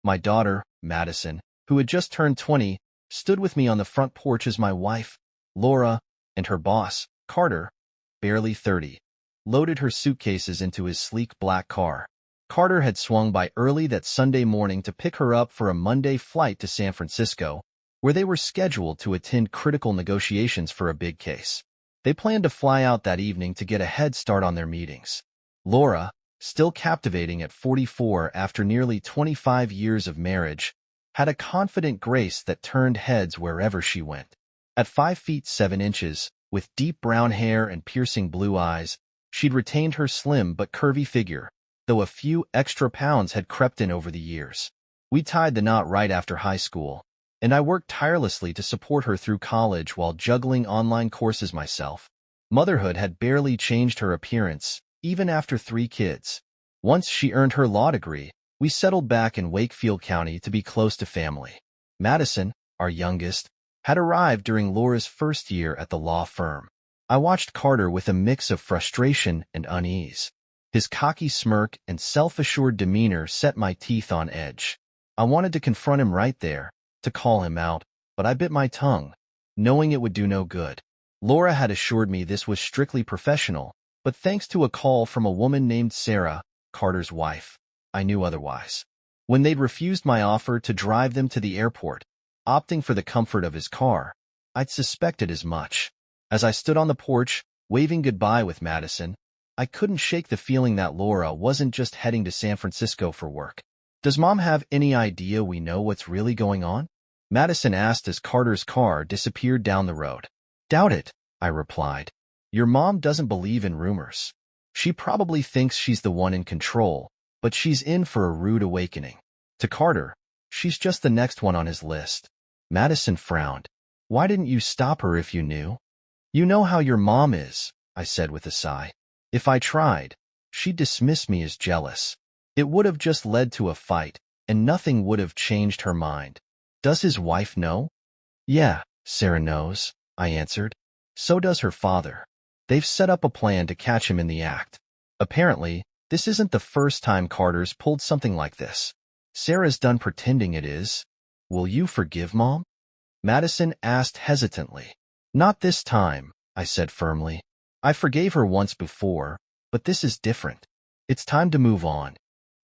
My daughter, Madison, who had just turned 20, stood with me on the front porch as my wife, Laura, and her boss, Carter, barely 30, loaded her suitcases into his sleek black car. Carter had swung by early that Sunday morning to pick her up for a Monday flight to San Francisco, where they were scheduled to attend critical negotiations for a big case. They planned to fly out that evening to get a head start on their meetings. Laura, still captivating at 44 after nearly 25 years of marriage, had a confident grace that turned heads wherever she went. At 5 feet 7 inches, with deep brown hair and piercing blue eyes, she'd retained her slim but curvy figure, though a few extra pounds had crept in over the years. We tied the knot right after high school, and I worked tirelessly to support her through college while juggling online courses myself. Motherhood had barely changed her appearance, even after 3 kids. Once she earned her law degree, we settled back in Wakefield County to be close to family. Madison, our youngest, had arrived during Laura's first year at the law firm. I watched Carter with a mix of frustration and unease. His cocky smirk and self-assured demeanor set my teeth on edge. I wanted to confront him right there, to call him out, but I bit my tongue, knowing it would do no good. Laura had assured me this was strictly professional, but thanks to a call from a woman named Sarah, Carter's wife, I knew otherwise. When they'd refused my offer to drive them to the airport, opting for the comfort of his car, I'd suspected as much. As I stood on the porch, waving goodbye with Madison, I couldn't shake the feeling that Laura wasn't just heading to San Francisco for work. "Does Mom have any idea we know what's really going on?" Madison asked as Carter's car disappeared down the road. "Doubt it," I replied. "Your mom doesn't believe in rumors. She probably thinks she's the one in control, but she's in for a rude awakening. To Carter, she's just the next one on his list." Madison frowned. "Why didn't you stop her if you knew?" "You know how your mom is," I said with a sigh. "If I tried, she'd dismiss me as jealous. It would have just led to a fight, and nothing would have changed her mind." "Does his wife know?" "Yeah, Sarah knows," I answered. "So does her father. They've set up a plan to catch him in the act. Apparently, this isn't the first time Carter's pulled something like this. Sarah's done pretending it is. Will you forgive Mom?" Madison asked hesitantly. "Not this time," I said firmly. "I forgave her once before, but this is different. It's time to move on."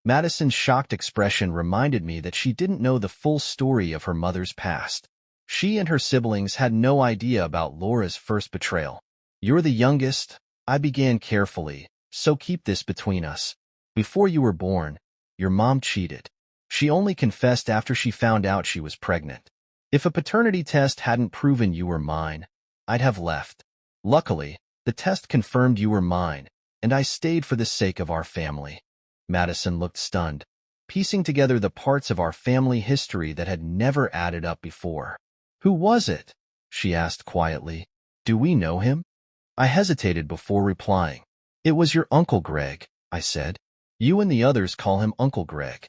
Madison's shocked expression reminded me that she didn't know the full story of her mother's past. She and her siblings had no idea about Laura's first betrayal. "You're the youngest," I began carefully, "so keep this between us. Before you were born, your mom cheated. She only confessed after she found out she was pregnant. If a paternity test hadn't proven you were mine, I'd have left. Luckily, the test confirmed you were mine, and I stayed for the sake of our family." Madison looked stunned, piecing together the parts of our family history that had never added up before. "Who was it?" she asked quietly. "Do we know him?" I hesitated before replying. "It was your Uncle Greg," I said. "You and the others call him Uncle Greg."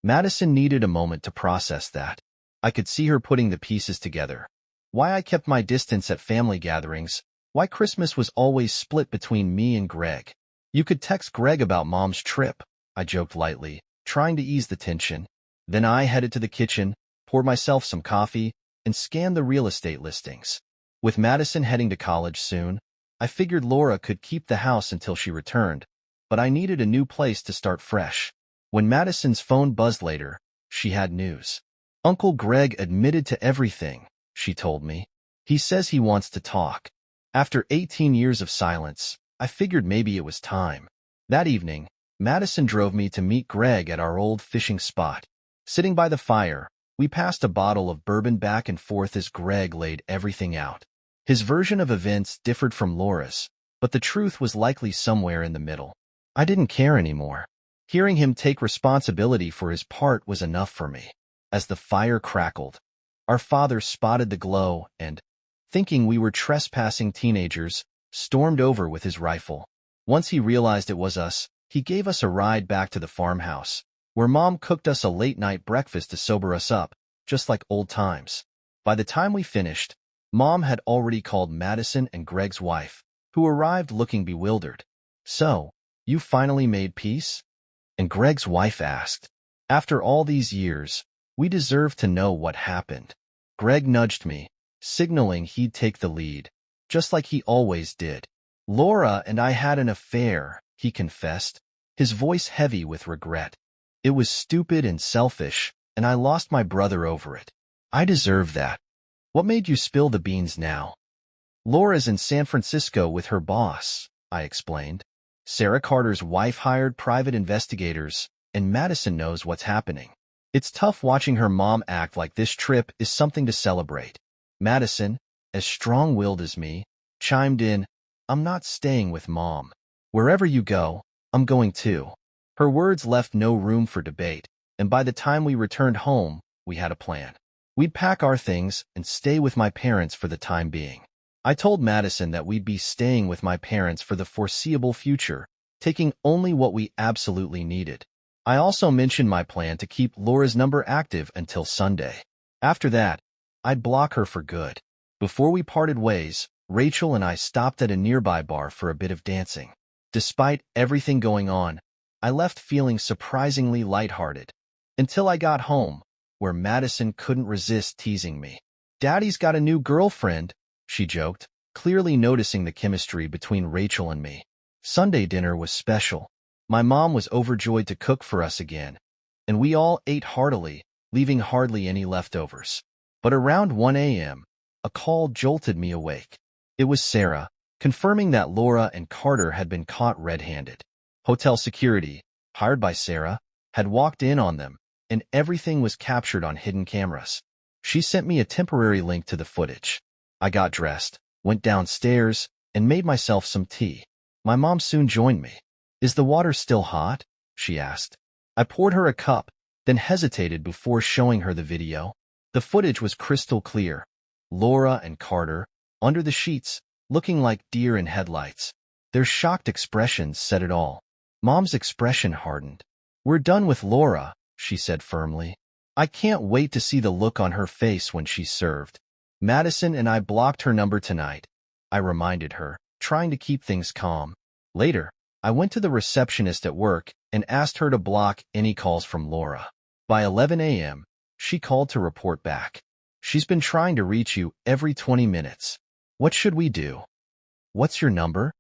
Madison needed a moment to process that. I could see her putting the pieces together. Why I kept my distance at family gatherings, why Christmas was always split between me and Greg. "You could text Greg about Mom's trip," I joked lightly, trying to ease the tension. Then I headed to the kitchen, poured myself some coffee, and scanned the real estate listings. With Madison heading to college soon, I figured Laura could keep the house until she returned, but I needed a new place to start fresh. When Madison's phone buzzed later, she had news. "Uncle Greg admitted to everything," she told me. "He says he wants to talk." After 18 years of silence, I figured maybe it was time. That evening, Madison drove me to meet Greg at our old fishing spot. Sitting by the fire, we passed a bottle of bourbon back and forth as Greg laid everything out. His version of events differed from Laura's, but the truth was likely somewhere in the middle. I didn't care anymore. Hearing him take responsibility for his part was enough for me. As the fire crackled, our father spotted the glow and, thinking we were trespassing teenagers, stormed over with his rifle. Once he realized it was us, he gave us a ride back to the farmhouse, where Mom cooked us a late-night breakfast to sober us up, just like old times. By the time we finished, Mom had already called Madison and Greg's wife, who arrived looking bewildered. "So, you finally made peace?" And Greg's wife asked. After all these years, we deserve to know what happened. Greg nudged me, signaling he'd take the lead, just like he always did. Laura and I had an affair, he confessed, his voice heavy with regret. It was stupid and selfish, and I lost my brother over it. I deserve that. What made you spill the beans now? Laura's in San Francisco with her boss, I explained. Sarah Carter's wife hired private investigators, and Madison knows what's happening. It's tough watching her mom act like this trip is something to celebrate. Madison, as strong-willed as me, chimed in, I'm not staying with Mom. Wherever you go, I'm going too. Her words left no room for debate, and by the time we returned home, we had a plan. We'd pack our things and stay with my parents for the time being. I told Madison that we'd be staying with my parents for the foreseeable future, taking only what we absolutely needed. I also mentioned my plan to keep Laura's number active until Sunday. After that, I'd block her for good. Before we parted ways, Rachel and I stopped at a nearby bar for a bit of dancing. Despite everything going on, I left feeling surprisingly lighthearted. Until I got home, where Madison couldn't resist teasing me. Daddy's got a new girlfriend, she joked, clearly noticing the chemistry between Rachel and me. Sunday dinner was special. My mom was overjoyed to cook for us again, and we all ate heartily, leaving hardly any leftovers. But around 1 a.m., a call jolted me awake. It was Sarah, confirming that Laura and Carter had been caught red-handed. Hotel security, hired by Sarah, had walked in on them, and everything was captured on hidden cameras. She sent me a temporary link to the footage. I got dressed, went downstairs, and made myself some tea. My mom soon joined me. Is the water still hot? She asked. I poured her a cup, then hesitated before showing her the video. The footage was crystal clear. Laura and Carter, under the sheets, looking like deer in headlights. Their shocked expressions said it all. Mom's expression hardened. We're done with Laura, she said firmly. I can't wait to see the look on her face when she's served. Madison and I blocked her number tonight, I reminded her, trying to keep things calm. Later, I went to the receptionist at work and asked her to block any calls from Laura. By 11 a.m., she called to report back. She's been trying to reach you every 20 minutes. What should we do? What's your number?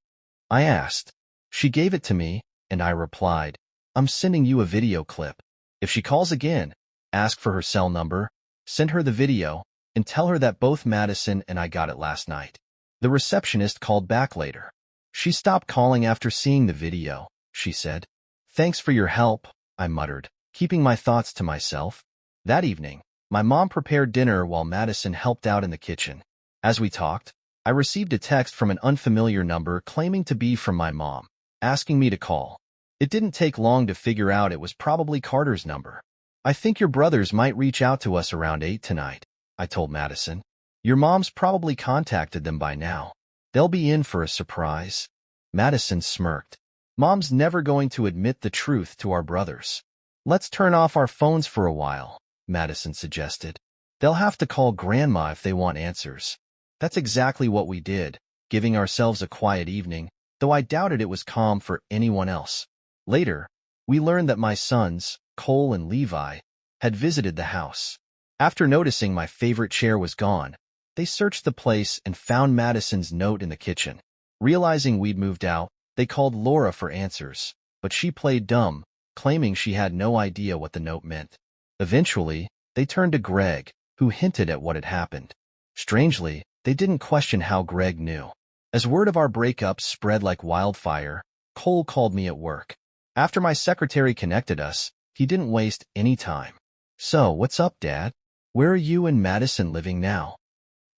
I asked. She gave it to me, and I replied, I'm sending you a video clip. If she calls again, ask for her cell number, send her the video, and tell her that both Madison and I got it last night. The receptionist called back later. She stopped calling after seeing the video, she said. Thanks for your help, I muttered, keeping my thoughts to myself. That evening, my mom prepared dinner while Madison helped out in the kitchen. As we talked, I received a text from an unfamiliar number claiming to be from my mom, asking me to call. It didn't take long to figure out it was probably Carter's number. I think your brothers might reach out to us around 8 tonight, I told Madison. Your mom's probably contacted them by now. They'll be in for a surprise. Madison smirked. Mom's never going to admit the truth to our brothers. Let's turn off our phones for a while, Madison suggested. They'll have to call Grandma if they want answers. That's exactly what we did, giving ourselves a quiet evening, though I doubted it was calm for anyone else. Later, we learned that my sons, Cole and Levi, had visited the house. After noticing my favorite chair was gone, they searched the place and found Madison's note in the kitchen. Realizing we'd moved out, they called Laura for answers, but she played dumb, claiming she had no idea what the note meant. Eventually, they turned to Greg, who hinted at what had happened. Strangely, they didn't question how Greg knew. As word of our breakup spread like wildfire, Cole called me at work. After my secretary connected us, he didn't waste any time. So, what's up, Dad? Where are you and Madison living now?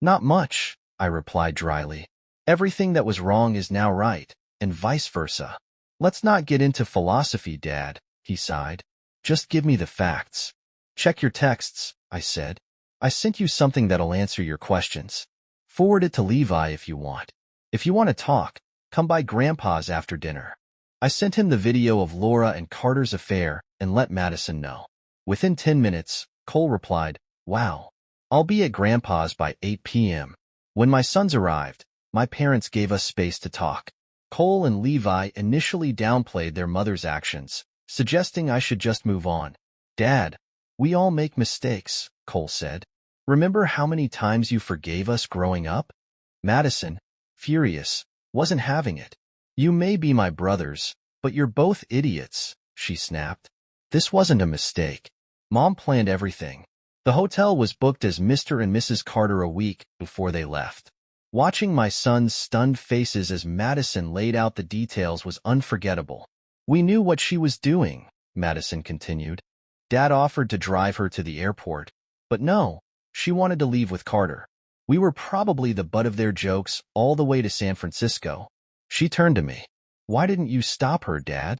Not much, I replied dryly. Everything that was wrong is now right, and vice versa. Let's not get into philosophy, Dad, he sighed. Just give me the facts. Check your texts, I said. I sent you something that'll answer your questions. Forward it to Levi if you want. If you want to talk, come by Grandpa's after dinner. I sent him the video of Laura and Carter's affair and let Madison know. Within 10 minutes, Cole replied, Wow. I'll be at Grandpa's by 8 p.m. When my sons arrived, my parents gave us space to talk. Cole and Levi initially downplayed their mother's actions, suggesting I should just move on. Dad, we all make mistakes, Cole said. Remember how many times you forgave us growing up? Madison, furious, wasn't having it. You may be my brothers, but you're both idiots, she snapped. This wasn't a mistake. Mom planned everything. The hotel was booked as Mr. and Mrs. Carter a week before they left. Watching my son's stunned faces as Madison laid out the details was unforgettable. We knew what she was doing, Madison continued. Dad offered to drive her to the airport, but no, she wanted to leave with Carter. We were probably the butt of their jokes all the way to San Francisco. She turned to me. Why didn't you stop her, Dad?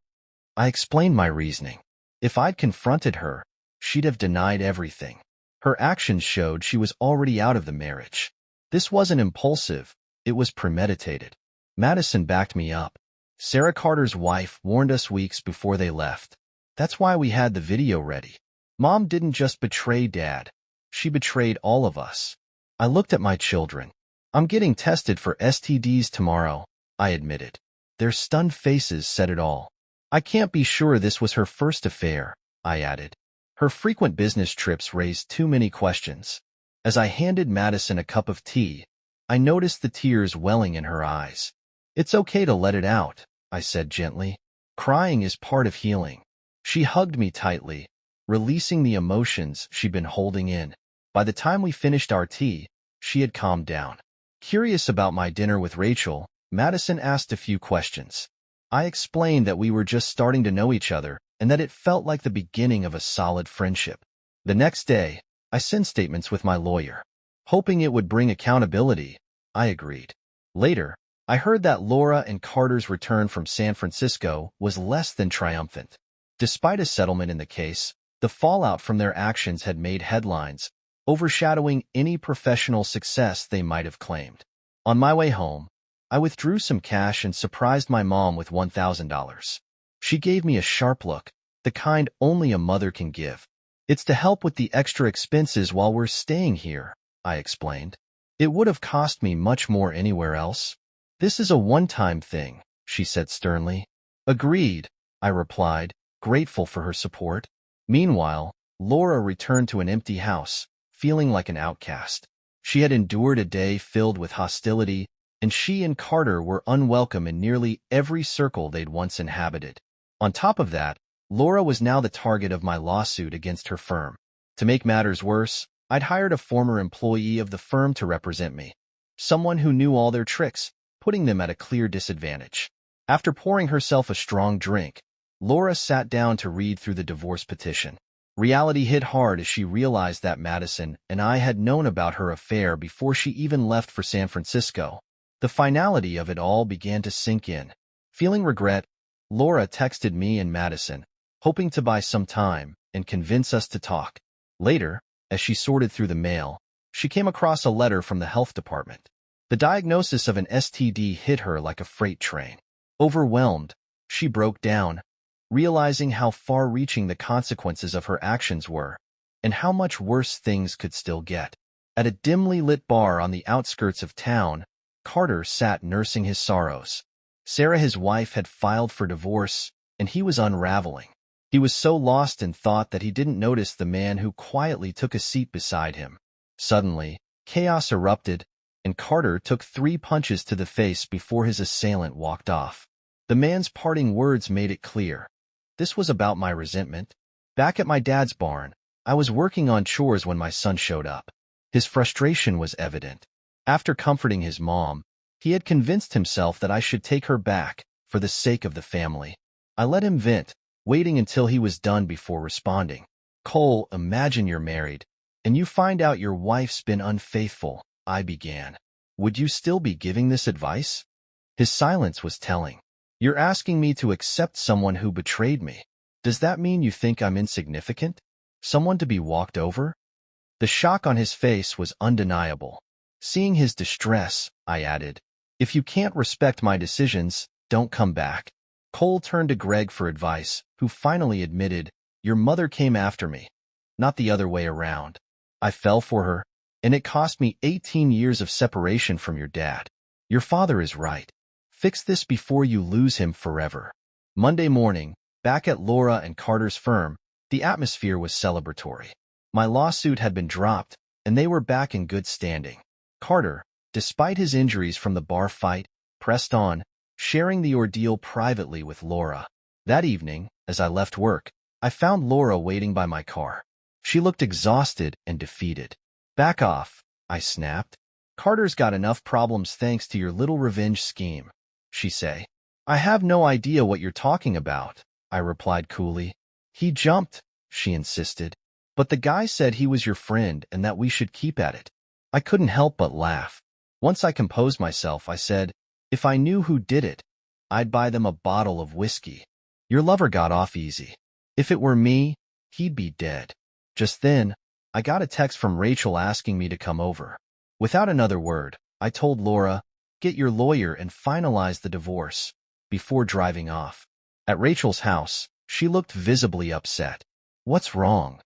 I explained my reasoning. If I'd confronted her, she'd have denied everything. Her actions showed she was already out of the marriage. This wasn't impulsive, it was premeditated. Madison backed me up. Sarah Carter's wife warned us weeks before they left. That's why we had the video ready. Mom didn't just betray Dad. She betrayed all of us. I looked at my children. I'm getting tested for STDs tomorrow, I admitted. Their stunned faces said it all. I can't be sure this was her first affair, I added. Her frequent business trips raised too many questions. As I handed Madison a cup of tea, I noticed the tears welling in her eyes. It's okay to let it out, I said gently. Crying is part of healing. She hugged me tightly, releasing the emotions she'd been holding in. By the time we finished our tea, she had calmed down. Curious about my dinner with Rachel, Madison asked a few questions. I explained that we were just starting to know each other and that it felt like the beginning of a solid friendship. The next day, I sent statements with my lawyer. Hoping it would bring accountability, I agreed. Later, I heard that Laura and Carter's return from San Francisco was less than triumphant. Despite a settlement in the case, the fallout from their actions had made headlines, overshadowing any professional success they might have claimed. On my way home, I withdrew some cash and surprised my mom with $1,000. She gave me a sharp look, the kind only a mother can give. It's to help with the extra expenses while we're staying here, I explained. It would have cost me much more anywhere else. This is a one-time thing, she said sternly. Agreed, I replied, grateful for her support. Meanwhile, Laura returned to an empty house, feeling like an outcast. She had endured a day filled with hostility, and she and Carter were unwelcome in nearly every circle they'd once inhabited. On top of that, Laura was now the target of my lawsuit against her firm. To make matters worse, I'd hired a former employee of the firm to represent me, someone who knew all their tricks, putting them at a clear disadvantage. After pouring herself a strong drink, Laura sat down to read through the divorce petition. Reality hit hard as she realized that Madison and I had known about her affair before she even left for San Francisco. The finality of it all began to sink in. Feeling regret, Laura texted me and Madison, hoping to buy some time and convince us to talk. Later, as she sorted through the mail, she came across a letter from the health department. The diagnosis of an STD hit her like a freight train. Overwhelmed, she broke down, realizing how far-reaching the consequences of her actions were, and how much worse things could still get. At a dimly lit bar on the outskirts of town, Carter sat nursing his sorrows. Sarah, his wife, had filed for divorce, and he was unraveling. He was so lost in thought that he didn't notice the man who quietly took a seat beside him. Suddenly, chaos erupted, and Carter took 3 punches to the face before his assailant walked off. The man's parting words made it clear. This was about my resentment. Back at my dad's barn, I was working on chores when my son showed up. His frustration was evident. After comforting his mom, he had convinced himself that I should take her back for the sake of the family. I let him vent, waiting until he was done before responding. Cole, imagine you're married, and you find out your wife's been unfaithful, I began. Would you still be giving this advice? His silence was telling. You're asking me to accept someone who betrayed me. Does that mean you think I'm insignificant? Someone to be walked over? The shock on his face was undeniable. Seeing his distress, I added, if you can't respect my decisions, don't come back. Cole turned to Greg for advice, who finally admitted, your mother came after me, not the other way around. I fell for her, and it cost me 18 years of separation from your dad. Your father is right. Fix this before you lose him forever. Monday morning, back at Laura and Carter's firm, The atmosphere was celebratory. My lawsuit had been dropped, and they were back in good standing. Carter, despite his injuries from the bar fight, pressed on, sharing the ordeal privately with Laura. That evening, as I left work, I found Laura waiting by my car. She looked exhausted and defeated. "Back off," I snapped. "Carter's got enough problems thanks to your little revenge scheme," she said. "I have no idea what you're talking about," I replied coolly. "He jumped," she insisted. "But the guy said he was your friend and that we should keep at it." I couldn't help but laugh. Once I composed myself, I said, "If I knew who did it, I'd buy them a bottle of whiskey. Your lover got off easy. If it were me, he'd be dead." Just then, I got a text from Rachel asking me to come over. Without another word, I told Laura, "Get your lawyer and finalize the divorce," before driving off. At Rachel's house, she looked visibly upset. "What's wrong?"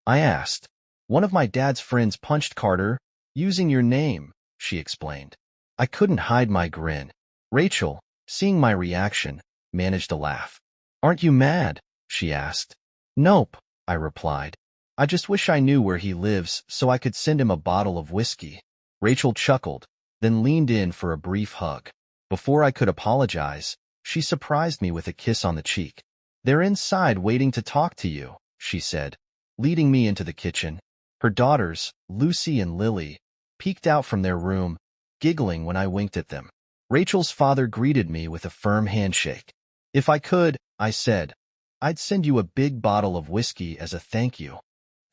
I asked. "One of my dad's friends punched Carter, using your name," she explained. I couldn't hide my grin. Rachel, seeing my reaction, managed to laugh. "Aren't you mad?" she asked. "Nope," I replied. "I just wish I knew where he lives so I could send him a bottle of whiskey." Rachel chuckled, then leaned in for a brief hug. Before I could apologize, she surprised me with a kiss on the cheek. "They're inside waiting to talk to you," she said, leading me into the kitchen. Her daughters, Lucy and Lily, peeked out from their room, giggling when I winked at them. Rachel's father greeted me with a firm handshake. "If I could," I said, "I'd send you a big bottle of whiskey as a thank you."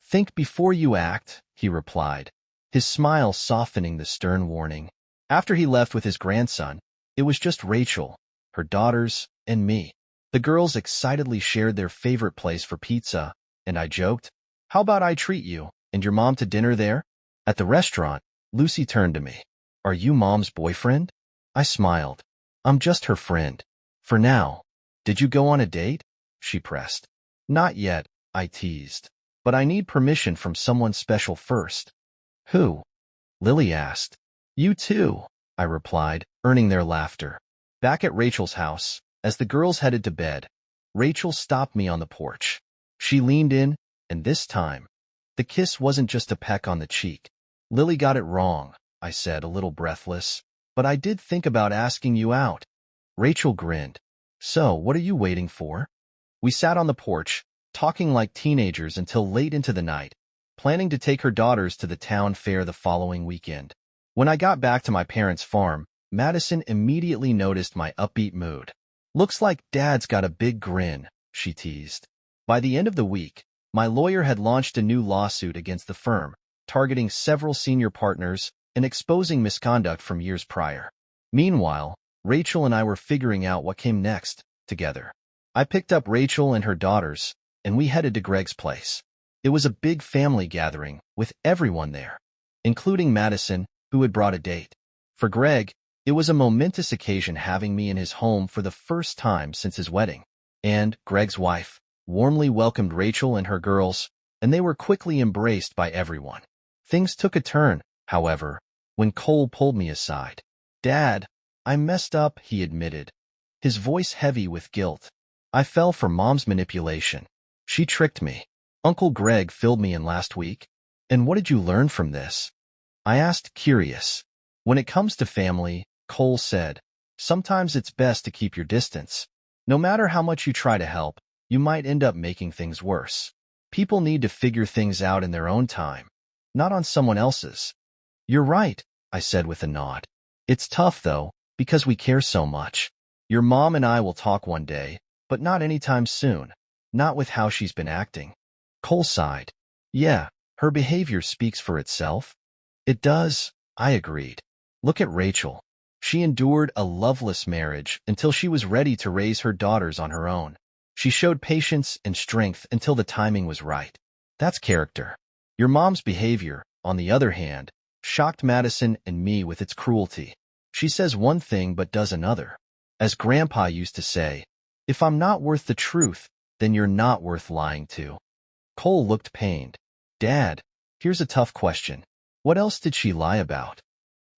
"Think before you act," he replied, his smile softening the stern warning. After he left with his grandson, it was just Rachel, her daughters, and me. The girls excitedly shared their favorite place for pizza, and I joked, "How about I treat you and your mom to dinner there?" At the restaurant, Lucy turned to me. "Are you Mom's boyfriend?" I smiled. "I'm just her friend. For now." "Did you go on a date?" she pressed. "Not yet," I teased. "But I need permission from someone special first." "Who?" Lily asked. "You too," I replied, earning their laughter. Back at Rachel's house, as the girls headed to bed, Rachel stopped me on the porch. She leaned in, and this time, the kiss wasn't just a peck on the cheek. "Lily got it wrong," I said, a little breathless. "But I did think about asking you out." Rachel grinned. "So, what are you waiting for?" We sat on the porch, talking like teenagers until late into the night, planning to take her daughters to the town fair the following weekend. When I got back to my parents' farm, Madison immediately noticed my upbeat mood. "Looks like Dad's got a big grin," she teased. By the end of the week, my lawyer had launched a new lawsuit against the firm, targeting several senior partners and exposing misconduct from years prior. Meanwhile, Rachel and I were figuring out what came next, together. I picked up Rachel and her daughters, and we headed to Greg's place. It was a big family gathering, with everyone there, including Madison, who had brought a date. For Greg, it was a momentous occasion having me in his home for the first time since his wedding. And Greg's wife warmly welcomed Rachel and her girls, and they were quickly embraced by everyone. Things took a turn, however, when Cole pulled me aside. "Dad, I messed up," he admitted, his voice heavy with guilt. "I fell for Mom's manipulation. She tricked me. Uncle Greg filled me in last week." "And what did you learn from this?" I asked, curious. "When it comes to family," Cole said, "sometimes it's best to keep your distance. No matter how much you try to help, you might end up making things worse. People need to figure things out in their own time, not on someone else's." "You're right," I said with a nod. "It's tough, though, because we care so much. Your mom and I will talk one day, but not anytime soon. Not with how she's been acting." Cole sighed. "Yeah, her behavior speaks for itself." "It does," I agreed. "Look at Rachel. She endured a loveless marriage until she was ready to raise her daughters on her own. She showed patience and strength until the timing was right. That's character. Your mom's behavior, on the other hand, shocked Madison and me with its cruelty. She says one thing but does another. As Grandpa used to say, if I'm not worth the truth, then you're not worth lying to." Cole looked pained. "Dad, here's a tough question. What else did she lie about?"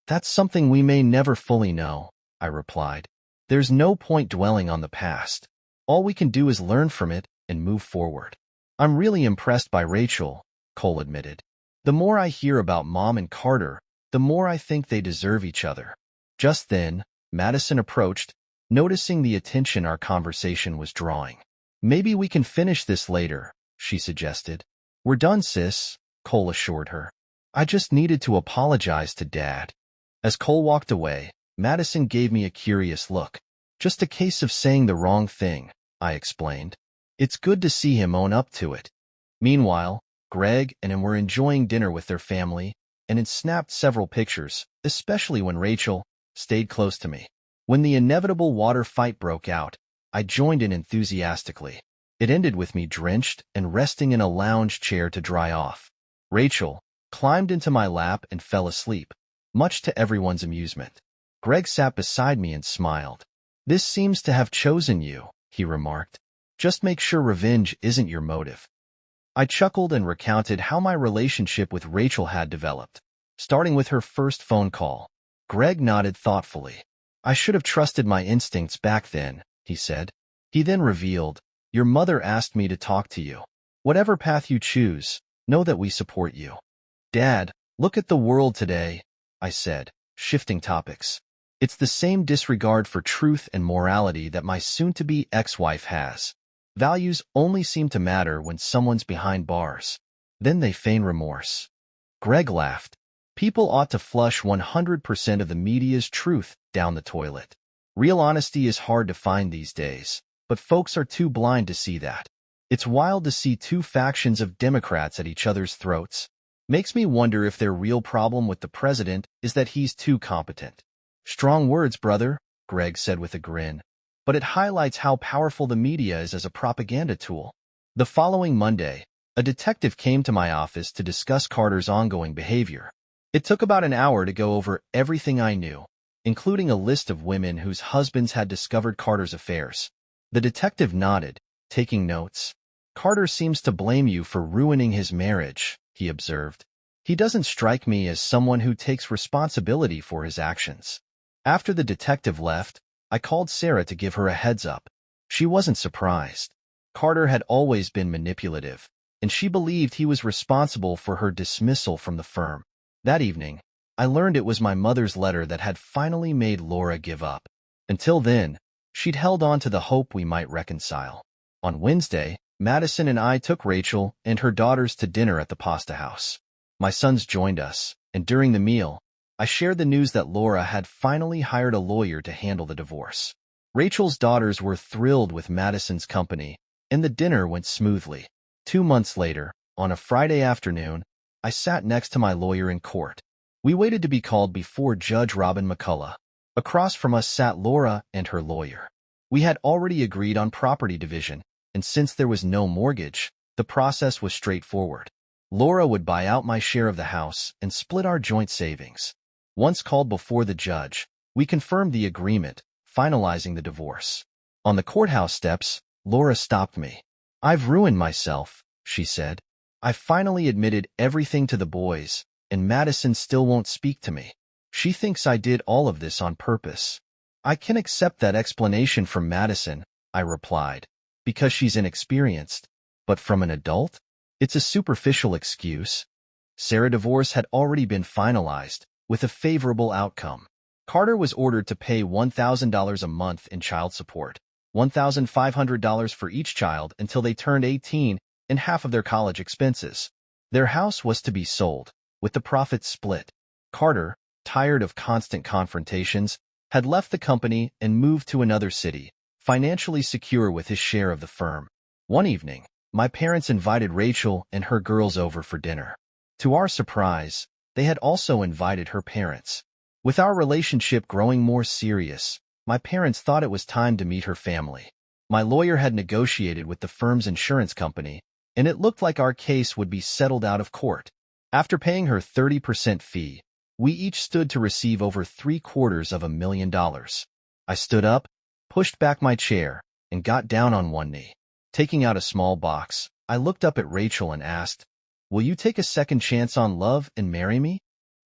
"That's something we may never fully know," I replied. "There's no point dwelling on the past. All we can do is learn from it and move forward." I'm really impressed by Rachel, Cole admitted. The more I hear about Mom and Carter, the more I think they deserve each other. Just then, Madison approached, noticing the attention our conversation was drawing. Maybe we can finish this later, she suggested. We're done, sis, Cole assured her. I just needed to apologize to Dad. As Cole walked away, Madison gave me a curious look. Just a case of saying the wrong thing, I explained. It's good to see him own up to it. Meanwhile, Greg and him were enjoying dinner with their family, and had snapped several pictures, especially when Rachel stayed close to me. When the inevitable water fight broke out, I joined in enthusiastically. It ended with me drenched and resting in a lounge chair to dry off. Rachel climbed into my lap and fell asleep, much to everyone's amusement. Greg sat beside me and smiled. This seems to have chosen you, he remarked. Just make sure revenge isn't your motive. I chuckled and recounted how my relationship with Rachel had developed, starting with her first phone call. Greg nodded thoughtfully. I should have trusted my instincts back then, he said. He then revealed, your mother asked me to talk to you. Whatever path you choose, know that we support you. Dad, look at the world today, I said, shifting topics. It's the same disregard for truth and morality that my soon-to-be ex-wife has. Values only seem to matter when someone's behind bars. Then they feign remorse. Greg laughed. People ought to flush 100% of the media's truth down the toilet. Real honesty is hard to find these days, but folks are too blind to see that. It's wild to see two factions of Democrats at each other's throats. Makes me wonder if their real problem with the president is that he's too competent. Strong words, brother, Greg said with a grin. But it highlights how powerful the media is as a propaganda tool. The following Monday, a detective came to my office to discuss Carter's ongoing behavior. It took about an hour to go over everything I knew, including a list of women whose husbands had discovered Carter's affairs. The detective nodded, taking notes. Carter seems to blame you for ruining his marriage, he observed. He doesn't strike me as someone who takes responsibility for his actions. After the detective left, I called Sarah to give her a heads up. She wasn't surprised. Carter had always been manipulative, and she believed he was responsible for her dismissal from the firm. That evening, I learned it was my mother's letter that had finally made Laura give up. Until then, she'd held on to the hope we might reconcile. On Wednesday, Madison and I took Rachel and her daughters to dinner at the pasta house. My sons joined us, and during the meal, I shared the news that Laura had finally hired a lawyer to handle the divorce. Rachel's daughters were thrilled with Madison's company, and the dinner went smoothly. 2 months later, on a Friday afternoon, I sat next to my lawyer in court. We waited to be called before Judge Robin McCullough. Across from us sat Laura and her lawyer. We had already agreed on property division, and since there was no mortgage, the process was straightforward. Laura would buy out my share of the house and split our joint savings. Once called before the judge, we confirmed the agreement, finalizing the divorce. On the courthouse steps, Laura stopped me. I've ruined myself, she said. I finally admitted everything to the boys, and Madison still won't speak to me. She thinks I did all of this on purpose. I can accept that explanation from Madison, I replied, because she's inexperienced. But from an adult? It's a superficial excuse. Sarah's divorce had already been finalized, with a favorable outcome. Carter was ordered to pay $1,000 a month in child support, $1,500 for each child until they turned 18, and half of their college expenses. Their house was to be sold, with the profits split. Carter, tired of constant confrontations, had left the company and moved to another city, financially secure with his share of the firm. One evening, my parents invited Rachel and her girls over for dinner. To our surprise, they had also invited her parents. With our relationship growing more serious, my parents thought it was time to meet her family. My lawyer had negotiated with the firm's insurance company, and it looked like our case would be settled out of court. After paying her 30% fee, we each stood to receive over $750,000. I stood up, pushed back my chair, and got down on one knee. Taking out a small box, I looked up at Rachel and asked, "Will you take a second chance on love and marry me?"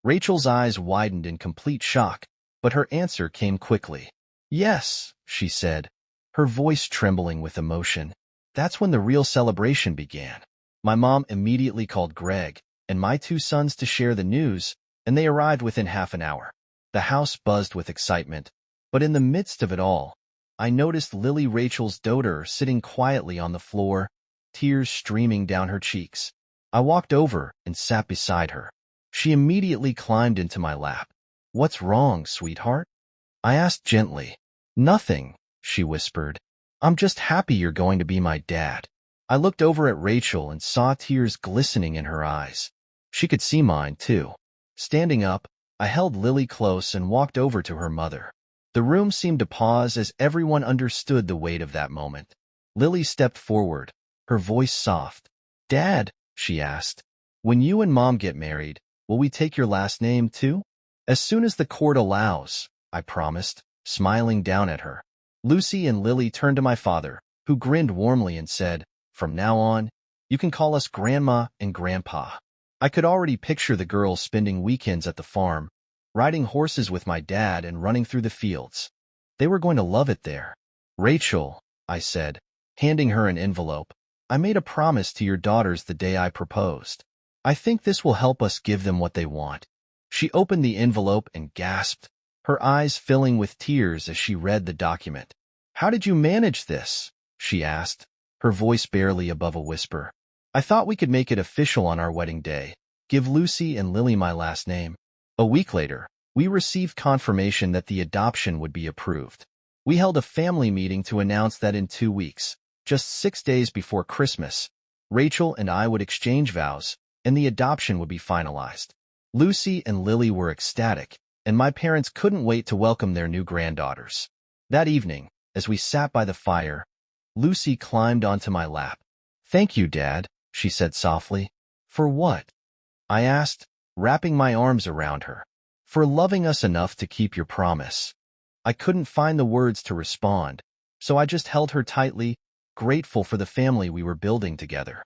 Rachel's eyes widened in complete shock, but her answer came quickly. "Yes," she said, her voice trembling with emotion. That's when the real celebration began. My mom immediately called Greg and my two sons to share the news, and they arrived within half an hour. The house buzzed with excitement, but in the midst of it all, I noticed Lily, Rachel's daughter, sitting quietly on the floor, tears streaming down her cheeks. I walked over and sat beside her. She immediately climbed into my lap. "What's wrong, sweetheart?" I asked gently. "Nothing," she whispered. "I'm just happy you're going to be my dad." I looked over at Rachel and saw tears glistening in her eyes. She could see mine, too. Standing up, I held Lily close and walked over to her mother. The room seemed to pause as everyone understood the weight of that moment. Lily stepped forward, her voice soft. "Dad," she asked, "when you and Mom get married, will we take your last name, too?" "As soon as the court allows," I promised, smiling down at her. Lucy and Lily turned to my father, who grinned warmly and said, "From now on, you can call us Grandma and Grandpa." I could already picture the girls spending weekends at the farm, riding horses with my dad and running through the fields. They were going to love it there. "Rachel," I said, handing her an envelope, "I made a promise to your daughters the day I proposed. I think this will help us give them what they want." She opened the envelope and gasped, her eyes filling with tears as she read the document. "How did you manage this?" she asked, her voice barely above a whisper. "I thought we could make it official on our wedding day, give Lucy and Lily my last name." A week later, we received confirmation that the adoption would be approved. We held a family meeting to announce that in 2 weeks, just 6 days before Christmas, Rachel and I would exchange vows, and the adoption would be finalized. Lucy and Lily were ecstatic, and my parents couldn't wait to welcome their new granddaughters. That evening, as we sat by the fire, Lucy climbed onto my lap. "Thank you, Dad," she said softly. "For what?" I asked, wrapping my arms around her. "For loving us enough to keep your promise." I couldn't find the words to respond, so I just held her tightly, grateful for the family we were building together.